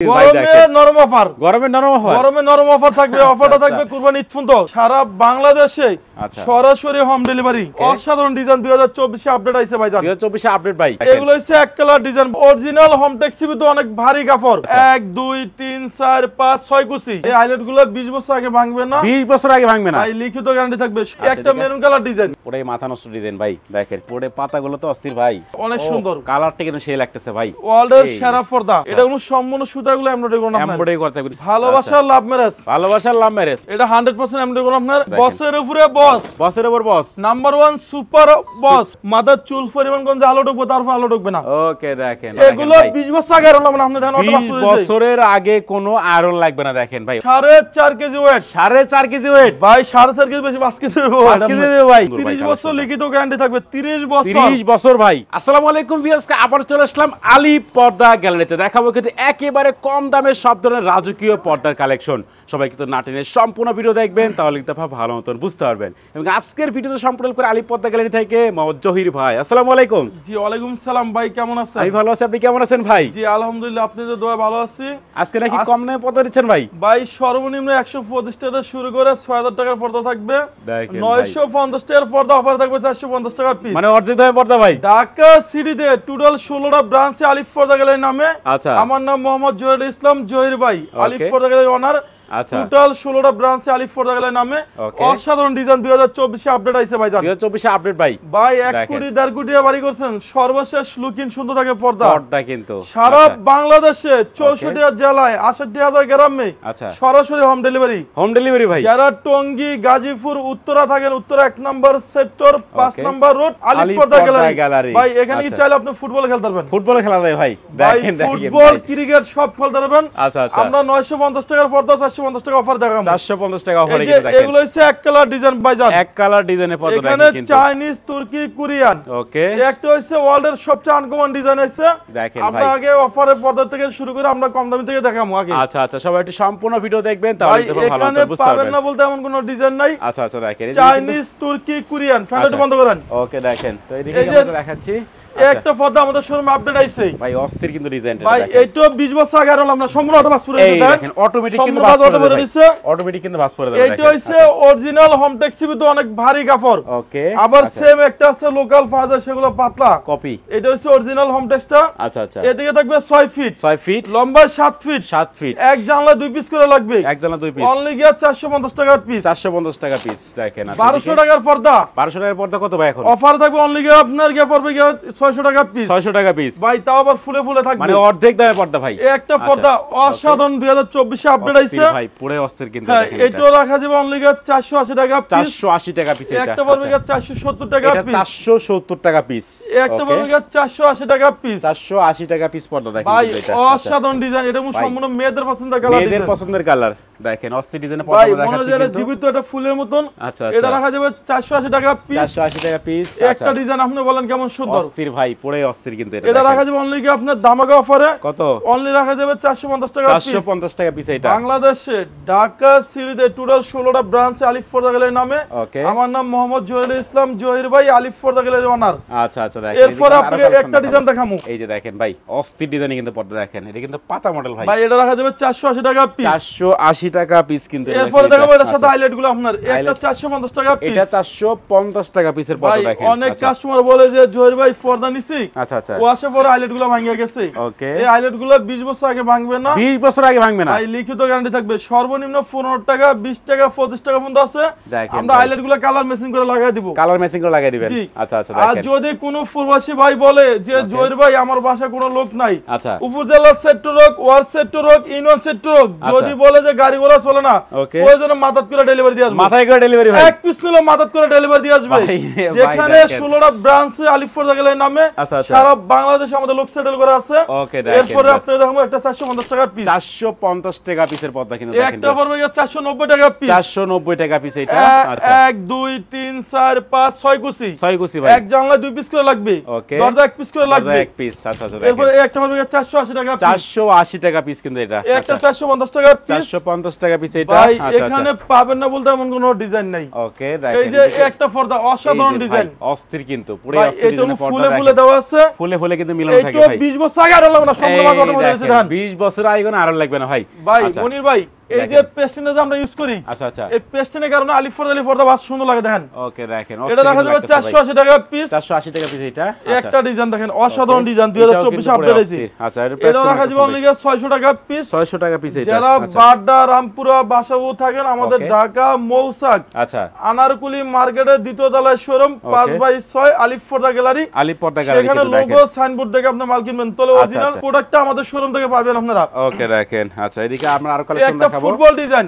গরমে নরম অফার থাকবে। অফারটা থাকবে কুরবানি ঈদ পর্যন্ত সারা বাংলাদেশে সরাসরি হোম ডেলিভারি। অসাধারণ ডিজাইন 2024 এ আপডেট আইছে ভাইজান। 2024 এ আপডেট ভাই। এগুলো হচ্ছে এক কালার ডিজাইন, অরিজিনাল হোম টেক্সটিভ তো অনেক ভারী কাপড়। 1 2 3 4 5 6 কুচি। এই হাইলাইট গুলো 20 বছর আগে ভাঙবে না, 20 বছর আগে ভাঙবে না ভাই, লিখিত গ্যারান্টি থাকবে। একটা মেরুন কালার ডিজাইন, পুরো মাথা নষ্ট ডিজাইন ভাই। দেখেন পুরো পাতাগুলো তো অস্থির ভাই, অনেক সুন্দর। কালারটা কিন্তু সেই লাগতেছে ভাই। ওয়ার্ল্ডের সেরা পর্দা। এটা কোনো সম্পূর্ণ সুতাগুলো এমব্রয়ডারি করা না, এমব্রয়ডারি করতে হবে। ভালোবাসার লাভ ম্যারেজ, ভালোবাসার লাভ ম্যারেজ। এটা 100% এমব্রয়ডারি করা আপনার। বসের উপরে বস, বসের উপর বস, নাম্বার 1 সুপার বস। মাথার চুল পরিমাণ কোন আলো ঢুকবে, তারপর আলো ঢুকবে না। ওকে দেখেন এগুলো 20 বছর আগে আয়রন লাগবে না। আপনি দেখেন 20 বছরের আগে কোনো আয়রন লাগবে না। দেখেন ভাই 4.5 কেজি ওয়েট, 4.5 কেজি ওয়েট ভাই 4.5 কেজি বেশি 5 কেজি দেব ভাই। 30 বছর লিখিত গ্যারান্টি থাকবে। 30 বছর ভাই। আসসালামু আলাইকুম ভিউয়ার্স, আবার চলে আসলাম আলী পর্দা গ্যালারিতে। দেখাবো কিন্তু একেবারে কম দামে সব ধরনের রাজকীয় পর্দার কালেকশন। সবাই কিন্তু নাটিনের সম্পূর্ণ ভিডিও দেখবেন, তাহলে কিন্তু আপনারা ভালো মতন বুঝতে পারবেন। এবং আজকের ভিডিওতে সম্পূর্ণ করে আলী পর্দা গ্যালারি থেকে মোহাম্মদ জহির ভাই। আসসালামু আলাইকুম। জি ওয়ালাইকুম সালাম ভাই, কেমন আছেন? আমি ভালো আছি, আপনি কেমন আছেন ভাই? জি আলহামদুলিল্লাহ, আপনাদের দোয়া ভালো আছি। আজকে নাকি কম দামে পর্দা দিচ্ছেন ভাই? ভাই সর্বনিম্ন 125 টাকা শুরু করে 6000 টাকার পর্দা থাকবে। 950 টাকার পর্দা অফার থাকবে 450 টাকা পিস, মানে অর্ধেক দামে পর্দা ভাই। ঢাকা সিটিতে টোটাল 16টা ব্রাঞ্চে আলিফ পর্দা গ্যালারি নামে। আচ্ছা, আমার নাম মোহাম্মদ জহিরুল ইসলাম জহির ভাই, আলিফ পর্দা গ্যালারি ওনার। আচ্ছা, টোটাল 16টা ব্রাঞ্চে আলিফ পর্দা গ্যালারি নামে। অসাধারণ ডিজাইন 2024 এ আপডেট আইছে ভাই। 2024 এ আপডেট ভাই। ভাই 1 কোটি 1.5 কোটি বাড়ি করছেন। সর্বশেষ লুকিং সুন্দর থাকে পর্দা কিন্তু সারা বাংলাদেশে 64 জেলায় 68,000 গ্রামে সরাসরি হোম ডেলিভারি ভাই। যারা টঙ্গী, গাজীপুর, উত্তরা থাকেন, উত্তরা 1 নম্বর সেক্টর 5 নম্বর রোড আলিফ পর্দা গ্যালারি ভাই। এখানে কি চাইলে আপনি ফুটবল খেলতে পারবেন। ফুটবল খেলা যায় ভাই। দেখেন ফুটবল, ক্রিকেট সব খেলতে পারবেন। আচ্ছা, আমরা 950 টাকার পর্দা 450 টাকা অফার দেখাবো। 450 টাকা অফারে কিন্তু দেখেন। এগুলো হচ্ছে এক কালার ডিজাইন ভাইজান, এক কালার ডিজাইনের পর্দা দেখেন এখানে কিন্তু। চাইনিজ, তুর্কি, কোরিয়ান। ওকে, একটা হচ্ছে ওয়ার্ল্ডের সবচেয়ে আনকমন ডিজাইন আছে। দেখেন ভাই, আমরা আগে অফারের পর্দা থেকে শুরু করে আমরা কম দামি থেকে দেখাবো আগে। আচ্ছা, সবাই একটু সম্পূর্ণ ভিডিও দেখবেন, তাহলে তো ভালো হবে, বুঝতে পারবেন। পাবেন না বলতে এমন কোনো ডিজাইন নাই। আচ্ছা, দেখেন চাইনিজ, তুর্কি, কোরিয়ান। ফ্যানটা বন্ধ করেন। ওকে দেখেন, তো এইদিকে আমরা দেখাচ্ছি একটা পর্দা আমাদের শোরুমে আপডেট আইছে ভাই। অস্থির কিন্তু ডিজাইনটা ভাই। এইটা 20 বছর আগে আর আমরা সম্পূর্ণ অটোমাস করে দিই। দেখেন অটোমেটিক কিন্তু ভাঁজ করে দিছে, অটোমেটিক কিন্তু ভাঁজ করে দেয়। এইটা হইছে অরিজিনাল হোম টেক্সটিভ তো অনেক ভারী কাপড়। ওকে, আবার সেম একটা আছে লোকাল ফাজা, সেগুলো পাতলা কপি। এটা হইছে অরিজিনাল হোম টেক্সটা। আচ্ছা, এদিকে থাকবে 6 ফিট, লম্বা 7 ফিট। এক জানলা 2 পিস করে লাগবে, এক জানলা 2 পিস। অনলি গিয়া 450 টাকা পিস, 450 টাকা পিস। দেখেন 1200 টাকার পর্দা। 1200 টাকার পর্দা কত ভাই এখন? অফার থাকবে অনলি গিয়া আপনার গিয়া পড়বে গিয়া 600 টাকা পিস। 600 টাকা পিস ভাই, তাও আবার ফুলে থাকবে, মানে অর্ধেক দামে পর্দা ভাই। একটা পর্দা অসাধারণ 2024 এ আপডেট আইছে ভাই, পুরো অস্থির কিন্তু। দেখেন এটা রাখা যাবে অনলি 480 টাকা পিস, 480 টাকা পিস। একটা পড়বে 470 টাকা পিস, 470 টাকা পিস। একটা পড়বে 480 টাকা পিস, 480 টাকা পিস পর্দা। দেখেন ভাই অসাধারণ ডিজাইন। এটা সম্পূর্ণ মেয়েদের পছন্দের কালার, মেয়েদের পছন্দের কালার। দেখেন অস্থির ডিজাইনের পর্দা দেখাচ্ছি। ভাই মনে হয় জীবিত একটা ফুলের মতন। আচ্ছা, এটা রাখা যাবে 480 টাকা পিস, 480 টাকা পিস। একটা ডিজাইন আপনি বলেন কেমন সুন্দর। অস্থির ভাই, পুরো অস্থির কিন্তু। এটা রাখা যাবে অনলি কি আপনার দামাকা অফারে কত? অনলি রাখা যাবে 450 টাকা পিস, 450 টাকা পিস। এটা বাংলাদেশে ঢাকা সিটিতে টোটাল 16টা ব্রাঞ্চে আলিফ পর্দা গ্যালারি নামে। আমার নাম মোহাম্মদ জহিরুল ইসলাম জহির ভাই, আলিফ পর্দা গ্যালারি ওনার। আচ্ছা, দেখেন এরপর আপনাকে একটা ডিজাইন দেখামু। এই যে দেখেন ভাই, অস্থির ডিজাইন কিন্তু পর্দা। দেখেন এটা কিন্তু পাতা মডেল ভাই। ভাই এটা রাখা যাবে 480 টাকা পিস, 480 টাকা পিস কিন্তু। এরপর দেখাবো এটার সাথে হাইলাইট গুলো আপনার। একটা 450 টাকা পিস, এটা 450 টাকা পিসের পর্দা। দেখেন অনেক কাস্টমার বলে যে জহির ভাই পর্দা নিছি, আচ্ছা ও আসে পরে হাইলাইট গুলো ভাঙিয়া গেছে। ওকে, এই হাইলাইট গুলো 20 বছর আগে ভাঙবে না, 20 বছর আগে ভাঙবে না ভাই। লিখিত গ্যারান্টি থাকবে। সর্বনিম্ন 15 টাকা, 20 টাকা, 25 টাকা পর্যন্ত আছে। আমরা হাইলাইট গুলো কালার ম্যাচিং করে লাগাই দিব, কালার ম্যাচিং করে লাগাই দিবেন। আচ্ছা, আর যদি কোনো প্রবাসী ভাই বলে যে জহির ভাই আমার বাসায় কোনো লোক নাই, আচ্ছা উপজেলা সেক্টর হোক, ওয়ার্ড সেক্টর হোক, ইউনিয়ন সেক্টর হোক, যদি বলে যে গাড়ি ঘোড়া চলে না, প্রয়োজনে মাথাত করে ডেলিভারি দিয়ে আসবে। মাথায় করে ডেলিভারি ভাই, এক পিস নিলে মাথাত করে ডেলিভারি দিয়ে আসবে। যেখানে 16টা ব্রাঞ্চে আলিফ পর্দা গ্যালারি নামে সারা বাংলাদেশে আমাদের লোক সেটেল করা আছে। ওকে, এরপরে আপনি দেখো একটা 450 টাকা পিস, 450 টাকা পিসের পর্দা কিন্তু। দেখেন একটা পড়বে 490 টাকা পিস, 490 টাকা পিস। এটা 1 2 3 4 5 6 কুচি, 6 কুচি ভাই। এক জানলা 2 পিস করে লাগবে, দরজা 1 পিস করে লাগবে, 1 পিস। আচ্ছা, এরপরে একটা পড়বে 480 টাকা পিস, 480 টাকা পিস কিন্তু। এটা একটা 450 টাকা পিস, 450 টাকা পিস। এটা ভাই এখানে পাবেন না বলতে এমন কোনো ডিজাইন নাই। ওকে, দেখেন এই যে একটা পর্দা অসাধারণ ডিজাইন, অস্থির কিন্তু, পুরো অস্থির ডিজাইন পর্দা। ফুলে দেওয়া আছে, ফুলে কিন্তু মিলানো থাকে ভাই। 20 বছর আগে আর লাগবে না, সম্পূর্ণ মাছ অটোমেটিক আছে দেখেন। 20 বছর আগে কোনো আর লাগবে না ভাই। ভাই মনির ভাই এই যে পেস্টিনে যে আমরা ইউজ করি, আচ্ছা এই পেস্টিনের কারণে আলিফ পর্দা বাস সুন্দর লাগে দেখেন। ওকে দেখেন, এটা দেখা যাবে 480 টাকা পিস। 480 টাকা পিস এটা। একটা ডিজাইন দেখেন, অসাধারণ ডিজাইন 2024 আপডেট হয়েছে। আচ্ছা এটা রাখা যাবে অনলি 600 টাকা পিস। 600 টাকা পিস এটা। যারা বাড্ডা রামপুরা বাসাবু থাকেন, আমাদের ঢাকা মৌসাক আচ্ছা আনারকুলি মার্কেটের দ্বিতীয় তলায় শোরুম 5/6 আলিফ পর্দা গ্যালারি। সেখানে লোগো সাইনবোর্ড দেখে আপনি মাল কিনবেন, তাহলে অরিজিনাল প্রোডাক্টটা আমাদের শোরুম থেকে পাবেন আপনারা। ওকে দেখেন। আচ্ছা এদিকে আমরা আরো কালেকশন দেখাবো।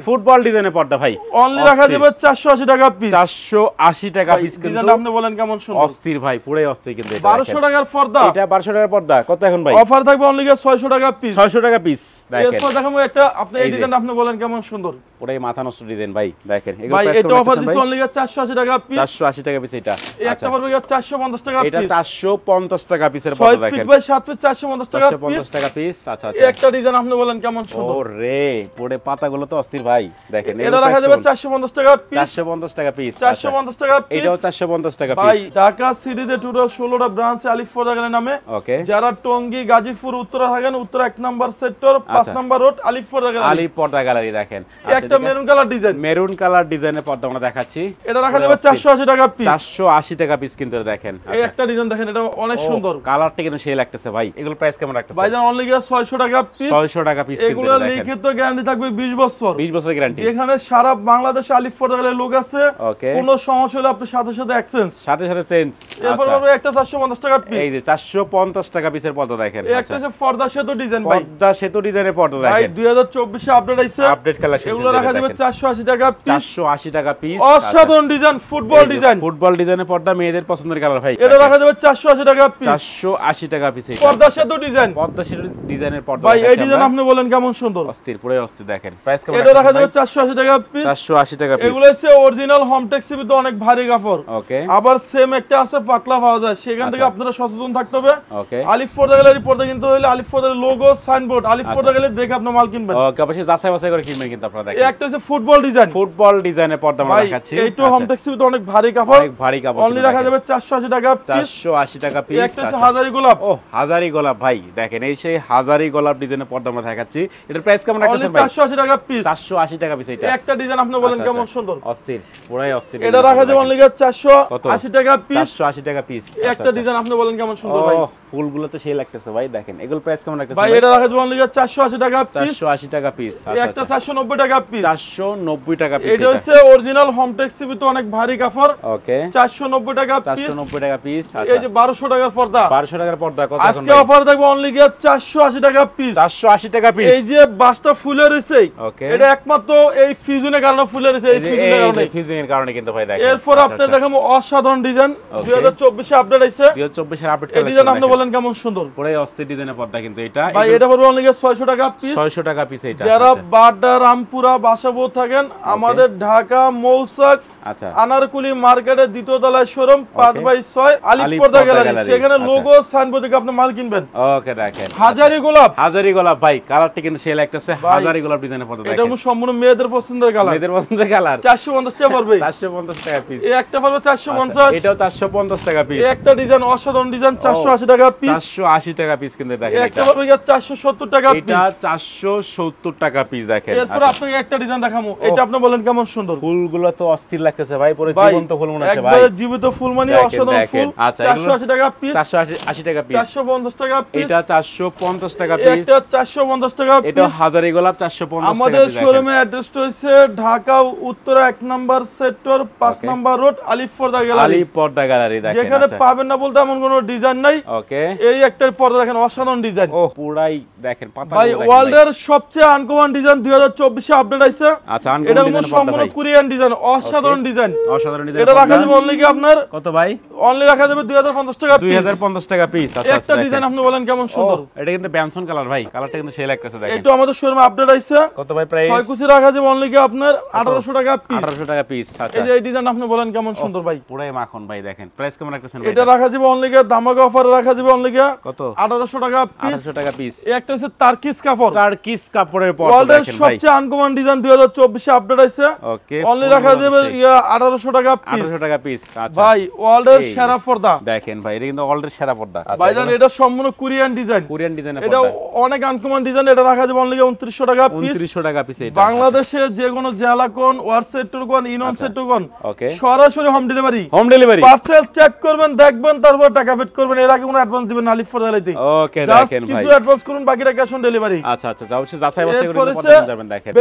ফুটবল ডিজাইনের পর্দা ভাই অনলি রাখা যাবে 480 টাকা পিস। 480 টাকা পিস কিন্তু ডিজাইন আপনি বলেন কেমন সুন্দর, অস্থির ভাই, পুরোই অস্থির কিন্তু এটা। 1200 টাকার পর্দা, এটা 1200 টাকার পর্দা কত এখন ভাই? অফার থাকবে অনলি 600 টাকা পিস। 600 টাকা পিস দেখেন। এরপর দেখাবো একটা, আপনি এই ডিজাইন আপনি বলেন কেমন সুন্দর, পুরোই মাথা নষ্ট ডিজাইন ভাই দেখেন। এগুলো ভাই এটা অফার দিছি অনলি 480 টাকা পিস। 480 টাকা পিস এটা। একটা পড়বে 450 টাকা পিস। এটা 450 টাকা পিসের পর্দা দেখেন। 6 ফিট বাই 7 ফিট 450 টাকা পিস। 450 টাকা পিস। আচ্ছা একটা ডিজাইন আপনি বলেন কেমন সুন্দর। ওরে পুরো পাতাগুলো তো অস্থির ভাই দেখেন। এটা রাখা যাবে 450 টাকা পিস। 450 টাকা পিস। 450 টাকা পিস। এটাও 450 টাকা পিস। ভাই ঢাকা সিটিতে টোটাল 16টা ব্রাঞ্চ আলিফ পর্দা গ্যালারি নামে। ওকে। যারা টঙ্গী গাজীপুর উত্তরা থাকেন, Uttara 1 number sector 5 number road আলিফ পর্দা গ্যালারি। আলিফ পর্দা গ্যালারি দেখেন। একটা maroon colour design, maroon colour ডিজাইনের পর্দা আমরা দেখাচ্ছি। এটা রাখা যাবে 480 টাকা পিস। 480 টাকা পিস কিন্তু দেখেন। এই একটা ডিজাইন দেখেন, এটা অনেক সুন্দর, কালারটা কিন্তু সেই লাগতেছে ভাই। এগুলো প্রাইস কেমন রাখতেছে ভাইজান? অনলি 600 টাকা পিস। 600 টাকা পিস কিন্তু এগুলো লিখিত গ্যারান্টি থাকবে 20 বছর। 20 বছরের গ্যারান্টি। যেখানে সারা বাংলাদেশে আলিফ পর্দা গ্যালারি লোক আছে, ওকে, কোনো সমস্যা হলে আপনি সাথে সাথে এক্সচেঞ্জ সাথে চেঞ্জ। এরপর পাবে একটা 450 টাকা পিস। এই যে 450 টাকা পিসের পর্দা দেখেন। এই একটা যে পর্দা সেতু ডিজাইন ভাই, পর্দা সেতু ডিজাইনের পর্দা দেখেন ভাই 2024 এ আপডেট আইছে, আপডেট কালেকশন। এগুলো রাখা যাবে 480 টাকা পিস। 480 টাকা পিস। অসাধারণ ডিজাইন, ফুটবল ডিজাইন, ফুটবল ডিজাইনের পর্দা মেয়েদের পছন্দের কালার ভাই। এটা রাখা যাবে 480 টাকা পিস। 480 টাকা পিস। পর্দা সেতু ডিজাইন, পর্দা সেতু ডিজাইনের পর্দা ভাই এই ডিজাইন আপনি বলেন কেমন সুন্দর, অস্থির, পুরো অস্থির দেখেন। প্রাইস কেমন? এটা রাখা যাবে 480 টাকা পিস। 480 টাকা পিস। এগুলো হচ্ছে অরিজিনাল হোমটেক্স সিবিতে অনেক ভারী কাপড়। ওকে। আবার সেম একটা আছে পাতলা পাওয়া যায়, সেখান থেকে আপনারা সচেতন থাকতে হবে। ওকে। আলিফ পর্দা গ্যালারি পর্দা কিন্তু হইলে আলিফ পর্দার লোগো সাইনবোর্ড আলিফ পর্দা গ্যালারি দেখে আপনি মাল কিনবেন। ওকে, অবশ্যই যাচাই বাছাই করে কিনবেন কিন্তু আপনারা দেখেন। এই একটা হচ্ছে ফুটবল ডিজাইন, ফুটবল ডিজাইনের পর্দা আমরা দেখাচ্ছি। এইটা হোমটেক্স সিবিতে অনেক ভারী কাপড়, অনেক ভারী কাপড়। অনলি রাখা যাবে 480 টাকা পিস। 480 টাকা পিস। একটা হচ্ছে হাজারি গোলাপ। ও হাজারি গোলাপ ভাই দেখেন, এই সেই হাজারি গোলাপ ডিজাইনের পর্দা আমরা দেখাচ্ছি। এটার প্রাইস কেমন রাখতেছেন ভাই? 480 টাকা পিস। 480 টাকা পিস এটা। একটা ডিজাইন আপনি বলেন কেমন সুন্দর, অস্থির, পুরাই অস্থির। এটা রাখা যাবে অনলি 480 টাকা পিস। 480 টাকা পিস। একটা ডিজাইন আপনি বলেন কেমন সুন্দর ভাই। ফুলগুলো তো সেই লাগতেছে ভাই দেখেন। এগুলো প্রাইস কেমন রাখতেছেন ভাই? এটা রাখা যাবে অনলি 480 টাকা পিস। 480 টাকা পিস। একটা 490 টাকা পিস। 490 টাকা পিস। এটা হচ্ছে অরিজিনাল হোমটেক্স সিবিতে অনেক ভারী কাপড়। ওকে। 490 টাকা পিস। 490 টাকা পিস। এই যে 1200 টাকার পর্দা। 1200 টাকার পর্দা কত এখন? আজকে অফার থাকবে অনলি 480 টাকা পিস। 480 টাকা পিস। এই যে বাসটা ফুলে রইছে, ওকে, এটা একমাত্র এই ফিউজনের কারণে ফুলে রইছে, এই ফিউজনের কারণে। ফিউজনের কারণে কিন্তু ভাই দেখেন। এরপর আপনি দেখাবো অসাধারণ ডিজাইন 2024 এ আপডেট আইছে। 2024 এর আপডেট এই ডিজাইন আপনি বলেন কেমন সুন্দর, পুরো অস্থির ডিজাইনের পর্দা কিন্তু এটা। ভাই এটা পড়বে অনলি 600 টাকা পিস। 600 টাকা পিস এটা। যারা বাড্ডা রামপুরা বাসাবো থাকেন, আমাদের ঢাকা মৌসাক আচ্ছা আনারকুলি মার্কেটের দ্বিতীয় তলায় শোরুম 5/6 আলিফ পর্দা গ্যালারি, সেখানে লোগো সাইনবোর্ড দেখে আপনি মাল কিনবেন। ওকে দেখেন, হাজারি গোলাপ। হাজারি গোলাপ ভাই, কালারটা কিন্তু সেই লাগতেছে। হাজারি গোলাপ ডিজাইনের পর্দা দেখেন। এটা সম্পূর্ণ মেয়েদের পছন্দের কালার, মেয়েদের পছন্দের কালার। 450 টাকা পড়বে। 450 টাকা পিস। এই একটা পড়বে 450। এটাও 450 টাকা পিস। এই একটা ডিজাইন অসাধারণ ডিজাইন 480 টাকা পিস। 480 টাকা পিস কিন্তু দেখেন। এই একটা পড়বে 470 টাকা পিস। এটা 470 টাকা পিস দেখেন। এরপর আপনাকে একটা ডিজাইন দেখামু, এটা আপনি বলেন কেমন সুন্দর। ফুলগুলো তো অস্থির লাগতেছে ভাই, পুরো জীবন্ত ফুল মনে হচ্ছে ভাই। একবারে জীবিত ফুল মানে অসাধারণ ফুল। আচ্ছা, 480 টাকা পিস। 480 টাকা পিস। 450 টাকা পিস। এটা 450 টাকা পিস। এটা 450 টাকা পিস। এটা হাজারি গোলাপ 450 টাকা পিস। আমাদের শোরুমে অ্যাড্রেসটা হইছে Dhaka Uttara 1 number sector 5 number road আলিফ পর্দা গ্যালারি। আলিফ পর্দা গ্যালারি দেখেন। যেখানে পাবেন না বলতে এমন কোনো ডিজাইন নাই। ওকে। এই একটা পর্দা দেখেন, অসাধারণ ডিজাইন। ও পুরাই দেখেন পাতা। ভাই ওয়ার্ল্ডের সবচেয়ে আনকমন ডিজাইন 2024 এ আপডেট আইছে। আচ্ছা, আনকমন এটা ডিজাইন সম্পূর্ণ কোরিয়ান ডিজাইন, অসাধারণ ডিজাইন। অসাধারণ ডিজাইন। এটা রাখা যাবে অনলি কি আপনার কত ভাই? অনলি রাখা যাবে 2050 টাকা পিস। 2050 টাকা পিস। আচ্ছা, একটা ডিজাইন আপনি বলেন কেমন সুন্দর। এটা কিন্তু ব্যানসন কালার ভাই, কালারটা কিন্তু সেই লাগতেছে দেখেন। এটা আমাদের শোরুমে আপডেট আইছে। কত ভাই প্রাইস? 6 কুচি রাখা যাবে অনলি কি আপনার 1800 টাকা পিস। 1800 টাকা পিস। আচ্ছা, এই যে এই ডিজাইন আপনি বলেন কেমন সুন্দর ভাই। পুরাই মাখন ভাই দেখেন। প্রাইস কেমন রাখতেছেন ভাই? এটা রাখা যাবে অনলি কি ধামাকা অফারে রাখা যাবে অনলি কি কত? 1800 টাকা পিস। 1800 টাকা পিস। এই একটা হচ্ছে টার্কিশ কাপড়। টার্কিশ কাপড়ের পর্দা ওয়ার্ল্ডের দেখেন ভাই। সবচেয়ে আনকমন ডিজাইন 2024 এ আপডেট আইছে। ওকে। অনলি রাখা যাবে 1800 টাকা পিস। 1800 টাকা পিস। আচ্ছা ভাই ওয়ার্ল্ডের সেরা পর্দা দেখেন ভাই, এটা কিন্তু ওয়ার্ল্ডের সেরা পর্দা। ভাইজান এটা সম্পূর্ণ কোরিয়ান ডিজাইন। কোরিয়ান ডিজাইনের এটা অনেক আনকমন ডিজাইন। এটা রাখা যাবে অনলি 2900 টাকা পিস। 2900 টাকা পিস। এটা বাংলাদেশে যে কোনো জেলা কোন ওয়ার সেক্টর কোন ইনন সেক্টর কোন ওকে সরাসরি home delivery. Home delivery parcel check করবেন, দেখবেন, তারপর টাকা পেড করবেন। এর আগে কোনো অ্যাডভান্স দিবেন না আলিফ ফরদালাইতে। ওকে দেখেন ভাই, কিছু অ্যাডভান্স করুন, বাকিটা ক্যাশ অন ডেলিভারি। আচ্ছা আচ্ছা, অবশ্যই যাচাই বাছাই করে পর্দা যাবেন। দেখেন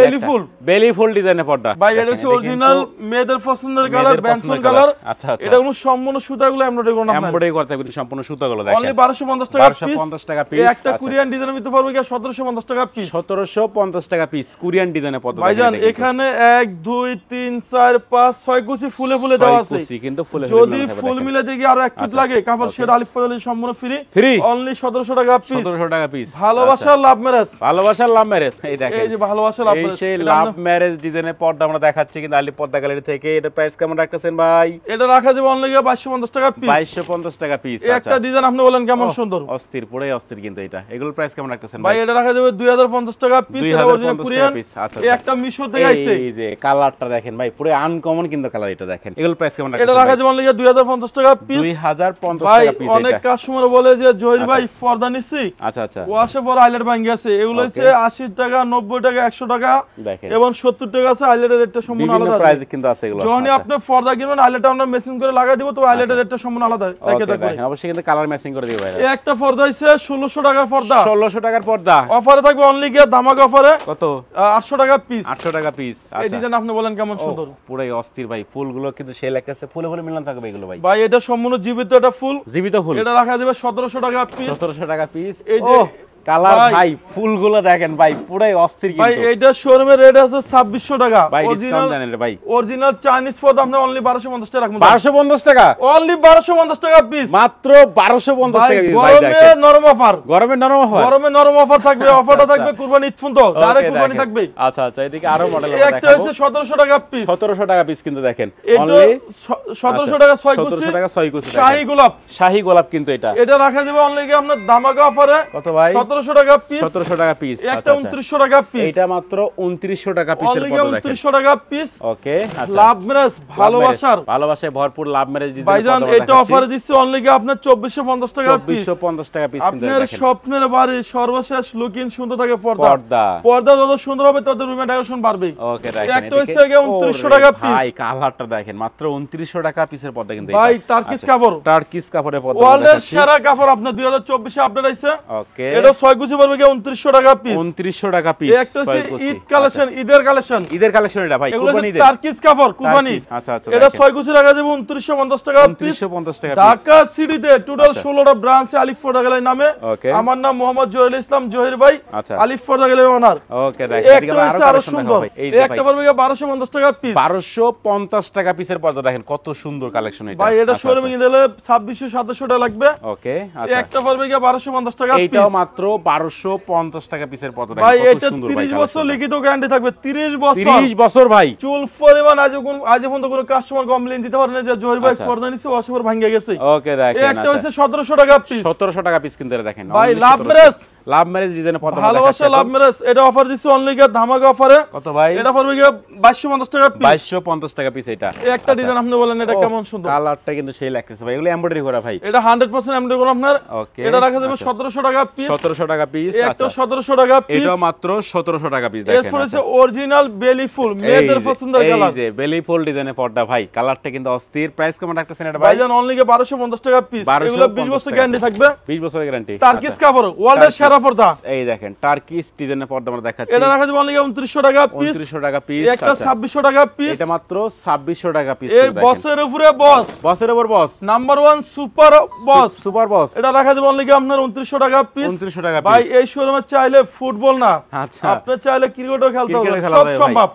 বেলি ফুল ডিজাইনের পর্দা ভাই, এটা হচ্ছে অরিজিনাল মেয়েদের পছন্দের কালার, বেনসন কালার। আচ্ছা আচ্ছা, এটা কোনো সম্পূর্ণ সুতাগুলো এমব্রয়ডারি করা না, এমব্রয়ডারি করতে হবে সম্পূর্ণ সুতাগুলো। দেখেন অনলি 1250 টাকা পিস। 1250 টাকা পিস। একটা কোরিয়ান ডিজাইনের ভিতরে পারবে কি 1750 টাকা পিস। 1750 টাকা পিস কোরিয়ান ডিজাইনের পর্দা। ভাইজান এখানে 1 2 3 4 5 6 কুচি ফুলে ফুলে দেওয়া আছে, কিন্তু ফুলে যদি ফুল মিলে দেখি আরো এক ফিট লাগে কাপড় সেটা আলিফ ফরদালি সম্পূর্ণ ফ্রি। অনলি 1700 টাকা পিস। 1700 টাকা পিস। ভালোবাসার লাভ ম্যারেজ। ভালোবাসার লাভ ম্যারেজ। এই দেখেন, এই যে ভালোবাসার লাভ ম্যারেজ, এই সেই লাভ ম্যারেজ ডিজাইনের পর্দা আমরা দেখাচ্ছি কিন্তু আলিফ পর্দা গ্যালারি থেকে। এটা প্রাইস কেমন রাখতেছেন ভাই? এটা রাখা যাবে অনলি 2250 টাকা পিস। 2250 টাকা পিস। এই একটা ডিজাইন আপনি বলেন কেমন সুন্দর, অস্থির, পুরো অস্থির কিন্তু এটা। এগুলোর প্রাইস কেমন রাখতেছেন ভাই? এটা রাখা যাবে 2050 টাকা পিস। এটা অরিজিনাল কোরিয়ান। এই একটা মিশো থেকে আইছে। এই যে কালারটা দেখেন ভাই, পুরো আনকমন কিন্তু কালার। এটা দেখেন, এগুলোর প্রাইস কেমন রাখতেছেন? এটা রাখা যাবে অনলি 2050 টাকা পিস। 2050 ভাই টাকা পিস। অনেক কাস্টমার বলে যে জহির ভাই পর্দা নিছি, আচ্ছা আচ্ছা, ওয়াশে পর আইলেট ভাঙে আছে। এগুলো হচ্ছে 80 টাকা, 90 টাকা, 100 টাকা দেখেন, এবং 70 টাকা আছে। আইলেটের রেটটা সম্পূর্ণ আলাদা আছে, প্রাইস কিন্তু আছে এগুলো। যখনই আপনি পর্দা কিনবেন আইলেটটা আমরা মেশিন করে লাগাই দিব, তো আইলেটের রেটটা সম্পূর্ণ আলাদা। দেখেন অবশ্যই কিন্তু কালার ম্যাচিং করে দিব ভাই। এই একটা পর্দা হইছে 1600 টাকার পর্দা। 1600 টাকার পর্দা অফারে থাকবে অনলি গিয়ে ধামাকা অফারে কত? 800 টাকা পিস। 800 টাকা পিস। এই ডিজাইন আপনি বলেন কেমন সুন্দর, পুরাই অস্থির ভাই। ফুলগুলো কিন্তু সেই লাগতেছে, ফুলে ফুলে মিলান থাকবে এগুলো ভাই। ভাই এটা সম্পূর্ণ জীবিত একটা ফুল, জীবিত ফুল। এটা রাখা যাবে 1700 টাকা পিস। 1700 টাকা পিস। এই যে কালার ভাই, ফুলগুলো দেখেন ভাই, পুরাই অস্থির কিন্তু ভাই। এইটা শোরুমের রেট আছে 2600 টাকা। ভাই ডিসকাউন্ট দেন ভাই। অরিজিনাল চাইনিজ পর্দা আপনি অনলি 1250 টাকা রাখবেন। 1250 টাকা, অনলি 1250 টাকা পিস, মাত্র 1250 টাকা পিস ভাই। গরমে নরম অফার, গরমে নরম অফার, গরমে নরম অফার থাকবে। অফারটা থাকবে কুরবানি ঈদ পর্যন্ত, ডাইরেক্ট কুরবানি থাকবে। আচ্ছা আচ্ছা, এদিকে আরো মডেল আমরা দেখাবো। একটা হচ্ছে 1700 টাকা পিস। 1700 টাকা পিস কিন্তু দেখেন, অনলি 1700 টাকা 6 কুচি। 1700 টাকা 6 কুচি শাহী গোলাপ। শাহী গোলাপ কিন্তু এটা রাখা যাবে অনলি কি আপনার ধামাকা অফারে। কত ভাই? 1700 টাকা পিস। 1700 টাকা পিস। একটা 2900 টাকা পিস। এটা মাত্র 2900 টাকা পিসের পর্দা দেখেন। 2900 টাকা পিস। ওকে আচ্ছা, লাভ ম্যারেজ, ভালোবাসায় ভরপুর লাভ ম্যারেজ ডিজাইন ভাইজান। এটা অফারে দিচ্ছি অনলি কি আপনার 2450 টাকা পিস। 2450 টাকা পিস কিন্তু আপনার দেখেন। স্বপ্নের বাড়ি সর্বশেষ লুকিং সুন্দর থাকে পর্দা যত সুন্দর হবে তত রুমে ডেকোরেশন বাড়বে। ওকে দেখেন, একটা হচ্ছে 2900 টাকা পিস। ভাই কালারটা দেখেন, মাত্র 2900 টাকা পিসের পর্দা কিন্তু ভাই টার্কিশ কাপড়, টার্কিশ কাপড়ের পর্দা। ওয়ার্ল্ডের সেরা কাপড় আপনার 2024 এ আপডেট আইছে। ওকে, এটা 6 কুচি পড়বে কি 2900 টাকা পিস। 2900 টাকা পিস। একটা হচ্ছে ঈদ কালেকশন, ঈদের কালেকশন এটা ভাই কুরবানি ঈদের টার্কিশ কাপড় কুরবানি। আচ্ছা আচ্ছা, এটা 6 কুচি রাখা যাবে 2950 টাকা পিস। 2950 টাকা পিস। ঢাকা সিটিতে টোটাল 16টা ব্রাঞ্চে আলিফ পর্দা গ্যালারি নামে। আমার নাম মোহাম্মদ জহিরুল ইসলাম জহির ভাই, আলিফ পর্দা গ্যালারির ওনার। ওকে দেখেন, এদিকে আরো সুন্দর। এই একটা পড়বে 1250 টাকা পিস। 1250 টাকা পিসের পর্দা দেখেন, কত সুন্দর কালেকশন এটা ভাই। এটা শোরুমে কিনলে 2600 2700 টাকা লাগবে। ওকে আচ্ছা, একটা পড়বে 1250 টাকা পিস। এটাও মাত্র 1250 টাকা পিসের পর্দা দেখেন, ভাই। কত এটা সুন্দর 30 বছর লিখিত গ্যারান্টি থাকবে। 30 বছর। 30 বছর ভাই। চুল পরিমাণ আজ পর্যন্ত কোনো কাস্টমার কমপ্লেইন দিতে পারে না যে জহির ভাই পর্দা নিছে ওয়াশার ভাঙে গেছে। ওকে দেখেন, একটা হচ্ছে 1700 টাকা পিস। 1700 টাকা পিস কিন্তু দেখেন ভাই। লাভ ম্যারেজ ডিজাইনের পর্দা, ভালোবাসা লাভ ম্যারেজ। এটা অফার দিছি অনলি কি ধামাকা অফারে। কত ভাই? এটা পড়বে কি 2250 টাকা পিস। 2250 টাকা পিস। এটা একটা ডিজাইন আপনি বলেন এটা কেমন সুন্দর, কালারটা কিন্তু সেই লাগতেছে ভাই। এগুলো এমব্রয়ডারি করা ভাই। এটা 100% এমব্রয়ডারি করা আপনার। ওকে, এটা রাখা যাবে 1700 টাকা পিস। 1700 টাকা পিস। একটা 1700 টাকা পিস। এটা মাত্র 1700 টাকা পিস দেখেন। এরপর আছে অরিজিনাল বেলি ফুল, মেয়েদের পছন্দের কালার। এই যে বেলি ফুল ডিজাইনের পর্দা ভাই, কালারটা কিন্তু অস্থির। প্রাইস কেমন রাখতেছেন এটা ভাই? ভাইজান অনলি কি 1250 টাকা পিস। এগুলো 20 বছর গ্যারান্টি থাকবে। 20 বছরের গ্যারান্টি। টার্কিশ কাপড়, ওয়ার্ল্ডের সেরা পর্দা। এই দেখেন টার্কিশ ডিজাইনের পর্দা আমরা দেখাচ্ছি। এটা রাখা যাবে অনলি 2900 টাকা পিস। 2900 টাকা পিস। একটা 2600 টাকা পিস। এটা মাত্র 2600 টাকা পিস। এই বসের উপরে বস, বসের উপর boss, number 1 super boss, super boss. এটা রাখা যাবে অনলি কি আপনার 2900 টাকা পিস। 2900 টাকা পিস। ভাই এই শোরুমে চাইলে ফুটবল না, আচ্ছা, আপনি চাইলে ক্রিকেটও খেলতে পারবেন, সব সম্ভব।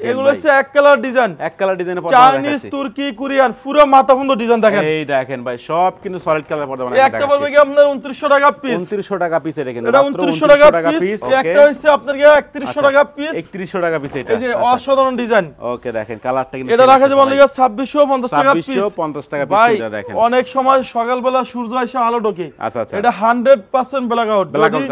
এগুলো হচ্ছে এক কালার ডিজাইন, এক কালার ডিজাইনের পর্দা চাইনিজ, তুর্কি, কোরিয়ান, পুরো মাথা বন্ধ ডিজাইন দেখেন। এই দেখেন ভাই, সব কিন্তু সলিড কালার পর্দা বানানো। একটা পড়বে কি আপনার 2900 টাকা পিস। 2900 টাকা পিস। এটা কিন্তু এটা 2900 টাকা পিস। একটা হচ্ছে আপনার কি 3100 টাকা পিস। 3100 টাকা পিস। এটা এই যে অসাধারণ ডিজাইন। ওকে দেখেন, কালারটা কিন্তু এটা রাখা যাবে অনলি 2650 টাকা পিস। 2650 টাকা পিস। ভাই এটা দেখেন, অনেক সময় সকালবেলা সূর্য এসে আলো ঢোকে। আচ্ছা আচ্ছা, এটা 100% ব্ল্যাক আউট। যদি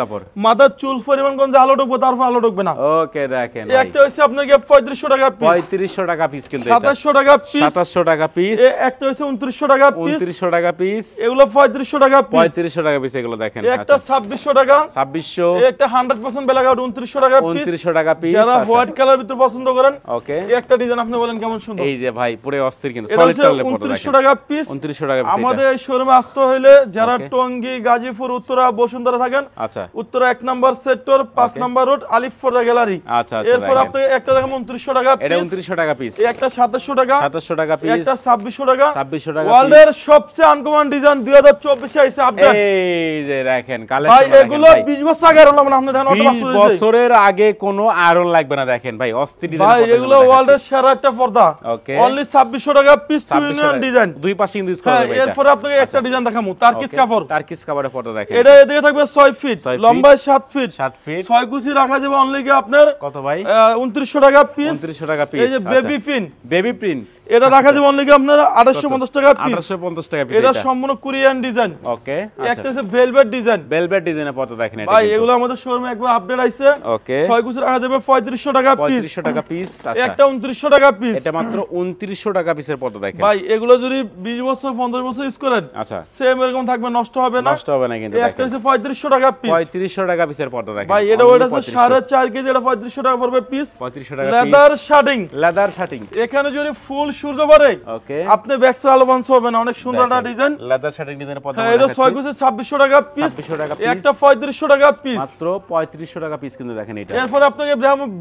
মাথার চুল পরিমাণ কোন যে আলো ঢুকবে তারপর আলো ঢুকবে না। ওকে দেখেন একটা হইছে আপনার 3500 টাকা পিস, 3500 টাকা পিস, কিন্তু এটা 2700 টাকা পিস, 2700 টাকা পিস। একটা হইছে 2900 টাকা পিস, 2900 টাকা পিস, এগুলো 3500 টাকা পিস, 3500 টাকা পিস এগুলো দেখেন। একটা 2600 টাকা, 2600, একটা 100% ব্ল্যাক আউট 2900 টাকা পিস, 2900 টাকা পিস। যারা হোয়াইট কালার ভিতর পছন্দ করেন, ওকে একটা ডিজাইন আপনি বলেন কেমন সুন্দর। এই যে ভাই পুরো অস্থির, কিন্তু সলিড কালারের ফটো দেখেন। 2900 টাকা পিস, 2900 টাকা পিস। আমাদের এই শোরুমে আসতে হইলে যারা টঙ্গী, গাজীপুর, উত্তরা, বসুন্ধরা থাকেন, আচ্ছা Uttara 1 number sector 5 number road আলিফ ফরদা গ্যালারি। আচ্ছা আচ্ছা, এরপর আপনি একটা দেখেন 2900 টাকা পিস, এটা 2900 টাকা পিস, একটা 2700 টাকা, 2700 টাকা পিস, একটা 2600 টাকা, 2600 টাকা। ওয়ার্ল্ডের সবচেয়ে আনকমন ডিজাইন 2024 এ আইছে আপডেট। এই যে দেখেন কালেকশন, ভাই এগুলো 20 বছর আগে আরো না, আপনি দেখেন 20 বছরের আগে কোনো আয়রন লাগবে না, দেখেন ভাই অস্থির ডিজাইন। ভাই এগুলো ওয়ার্ল্ডের সেরা একটা পর্দা। ওকে অনলি 2600 টাকা পিস, টু ইউনিয়ন ডিজাইন, দুই পাশে ইউজ করা যাবে। এরপর আপনাকে একটা ডিজাইন দেখামু, টার্কিশ কাপড়, টার্কিশ কাপড়ের ফটো দেখেন। এটা এদিকে থাকবে 6 ফিট, লম্বায় 7 ফিট, 7 ফিট, 6 কুচি রাখা যাবে অনলি কি আপনার কত ভাই? 2900 টাকা পিস, 2900 টাকা পিস। এই যে বেবি পিন, বেবি প্রিন্ট, এটা রাখা যাবে অনলি কি আপনার 2850 টাকা পিস, 2850 টাকা পিস। এটা সম্পূর্ণ কোরিয়ান ডিজাইন। ওকে একটা আছে ভেলভেট ডিজাইন, ভেলভেট ডিজাইনের ফটো দেখেন। এটা ভাই এগুলো আমাদের শোরুমে একবার আপডেট আইছে। ওকে 6 কুচি রাখা যাবে 3500 টাকা পিস, 3500 টাকা পিস। আচ্ছা একটা 2900 টাকা পিস, এটা মাত্র 2900 টাকা পিসের ফটো দেখেন। ভাই এগুলো যদি 20 বছর 50 বছর ইউজ করেন, আচ্ছা সেম এরকম থাকবে, নষ্ট হবে না, নষ্ট হবে না। কিন্তু একটা হচ্ছে 3500 টাকা পিস, 3500 টাকা পিসের ফটো দেখেন। ভাই এটা ওইটা আছে 4.5 কেজি, এটা 3500 টাকা পড়বে পিস, 3500 টাকা পিস। লেদার শার্টিং, লেদার শার্টিং, এখানে যদি ফুল সূর্য পড়ে, ওকে আপনি ব্যাকসাইড আলো বন্ধ হবে না, অনেক সুন্দর একটা ডিজাইন। লেদার শার্টিং ডিজাইনের ফটো হ্যাঁ, এটা 6 কুচি 2600 টাকা পিস, 2600 টাকা পিস, একটা 3500 টাকা পিস, মাত্র 3500 টাকা পিস, কিন্তু দেখেন এটা। এরপর আপনাকে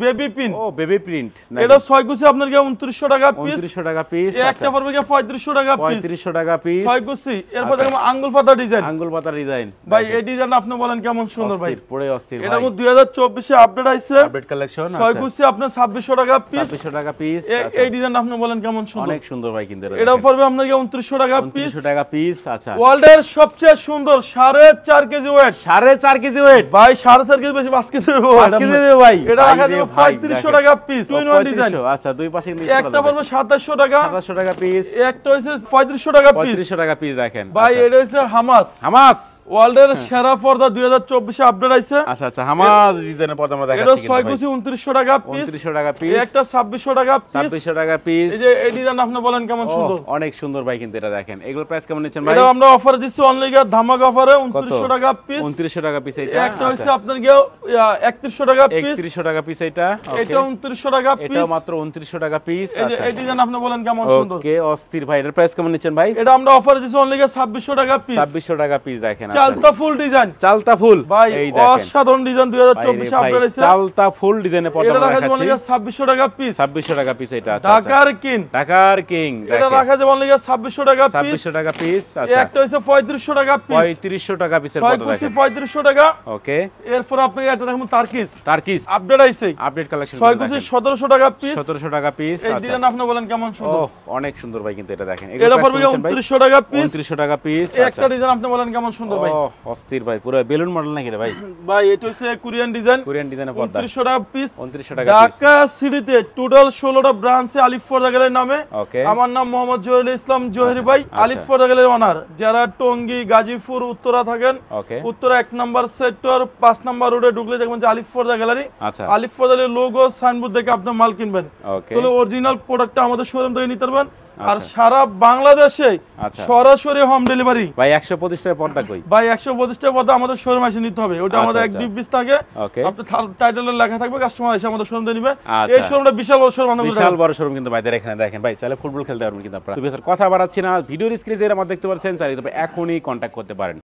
বেবি পিন, ও বেবি প্রিন্ট, এটা 6 কুচি আপনার কি 2900 টাকা পিস, 2900 টাকা পিস, একটা পড়বে কি 3500 টাকা পিস, 3500 টাকা পিস, 6 কুচি। এরপর দেখুন আঙ্গুল পাতা ডিজাইন, আঙ্গুল পাতা ডিজাইন। ভাই এই ডিজাইন আপনি বলেন কেমন সুন্দর ভাই, পুরো অস্থির এটা ভাই। 2024 এ আপডেট আইছে, আপডেট কালেকশন। 6 কুচি আপনার 2600 টাকা পিস, 2600 টাকা পিস। এই ডিজাইন আপনি বলেন কেমন সুন্দর, অনেক সুন্দর ভাই, কিন্তু এটা পড়বে আপনাকে 2900 টাকা পিস, 2900 টাকা পিস। আচ্ছা ওয়ার্ল্ডের সবচেয়ে সুন্দর 4.5 কেজি ওয়েট, 4.5 কেজি ওয়েট, ভাই 4.5 কেজি বেশি 5 কেজি 5 কেজি দেবে ভাই। এটা রাখা যাবে 3500 টাকা piece, two in one design. আচ্ছা দুই পাশে ইউজ একটা পড়বে 2700 টাকা, 2700 টাকা পিস, একটা হইছে 3500 টাকা পিস, 3500 টাকা পিস দেখেন। ভাই এটা হইছে হামাস, হামাস ওয়ার্ল্ডের সেরা পর্দা 2024 এ আপডেট আইছে। আচ্ছা আচ্ছা, হামাস ডিজাইনের পর্দা আমরা এটা দেখাচ্ছি। 6 কুচি 2900 টাকা পিস, 2900 টাকা পিস, একটা 2600 টাকা পিস, 2600 টাকা পিস। এই যে এই ডিজাইন আপনি বলেন কেমন সুন্দর, অনেক সুন্দর ভাই, কিন্তু এটা দেখেন। এগুলো প্রাইস কেমন নিচ্ছেন ভাই? এটা আমরা অফার দিচ্ছি অনলি ধামাকা অফারে 2900 টাকা পিস, 2900 টাকা পিস। এটা একটা হইছে আপনার কি 3100 টাকা পিস, 3100 টাকা পিস। এটা এটা 2900 টাকা পিস, এটা মাত্র 2900 টাকা পিস। এই যে এই ডিজাইন আপনি বলেন কেমন সুন্দর। ওকে অস্থির ভাই, এর প্রাইস কেমন নিচ্ছেন ভাই? এটা আমরা অফার দিচ্ছি অনলি 2600 টাকা পিস, 2600 টাকা পিস দেখেন। চালতা ফুল ডিজাইন, চালতা ফুল ভাই এই দেখেন, অসাধারণ ডিজাইন 2024 এ আপডেট হইছে। চালতা ফুল ডিজাইনের পর্দা এটা আমরা রাখা যাবে দেখাচ্ছি। অনলি 2600 টাকা পিস, 2600 টাকা পিস। এটা আচ্ছা ঢাকার কিং, ঢাকার কিং এটা রাখা যাবে অনলি 2600 টাকা পিস, 2600 টাকা পিস। আচ্ছা একটা হইছে 3500 টাকা পিস, 3500 টাকা পিসের 6 পর্দা কুচি দেখেন। 3500 টাকা। ওকে এরপর আপনি এটা দেখুন টার্কিশ, টার্কিশ আপডেট আইছে, আপডেট কালেকশন 6 কুচি 1700 টাকা পিস, 1700 টাকা পিস। এই আচ্ছা ডিজাইন আপনি বলেন কেমন সুন্দর। অনেক সুন্দর ভাই, কিন্তু এটা দেখেন। এটা পড়বে 2900 টাকা পিস, 2900 টাকা পিস। একটা ডিজাইন আপনি বলেন কেমন সুন্দর ভাই। অস্থির ভাই, পুরো বেলুন মডেল নাকি রে ভাই? ভাই এটা হচ্ছে কোরিয়ান ডিজাইন, কোরিয়ান ডিজাইনের পর্দা, 2900 টাকা পিস, 2900 টাকা পিস। ঢাকা সিটিতে টোটাল 16টা ব্রাঞ্চে আলিফ ফরদা গ্যালারির নামে। ওকে আমার নাম মোহাম্মদ জহিরুল ইসলাম জহির ভাই, আলিফ ফরদা গ্যালারির ওনার। যারা টঙ্গী, গাজীপুর, উত্তরা থাকেন, ওকে উত্তরা 1 নাম্বার সেক্টর 5 নাম্বার রোডে ঢুকলে দেখবেন যে আলিফ ফরদা গ্যালারি। আচ্ছা আলিফ ফরদা গ্যালারির লোগো সাইনবোর্ড দেখে আপনি মাল কিনবেন, ওকে তাহলে অরিজিনাল প্রোডাক্টটা আমাদের শোরুম থেকে নিতে পারবেন। আর সারা বাংলাদেশে আচ্ছা সরাসরি হোম ডেলিভারি। ভাই 125 টাকা পর্দা কই ভাই 125 টাকা পর্দা আমাদের শোরুম এসে নিতে হবে, ওটা আমাদের এক ডিপ থাকে, ওকে আপনি টাইটেলে লেখা থাকবে, কাস্টমার এসে আমাদের শোরুম থেকে নিবে। আচ্ছা। এই শোরুমটা বিশাল বড় শোরুম, বিশাল বড় শোরুম, কিন্তু ভাইদের এখানে দেখেন ভাই, চাইলে ফুটবল খেলতে পারবেন। কিন্তু আপনারা কথা বাড়াচ্ছি না, ভিডিওর স্ক্রিনে যেটা আমার দেখতে পাচ্ছেন, চাইলে তবে এখনই কন্টাক্ট করতে পারেন।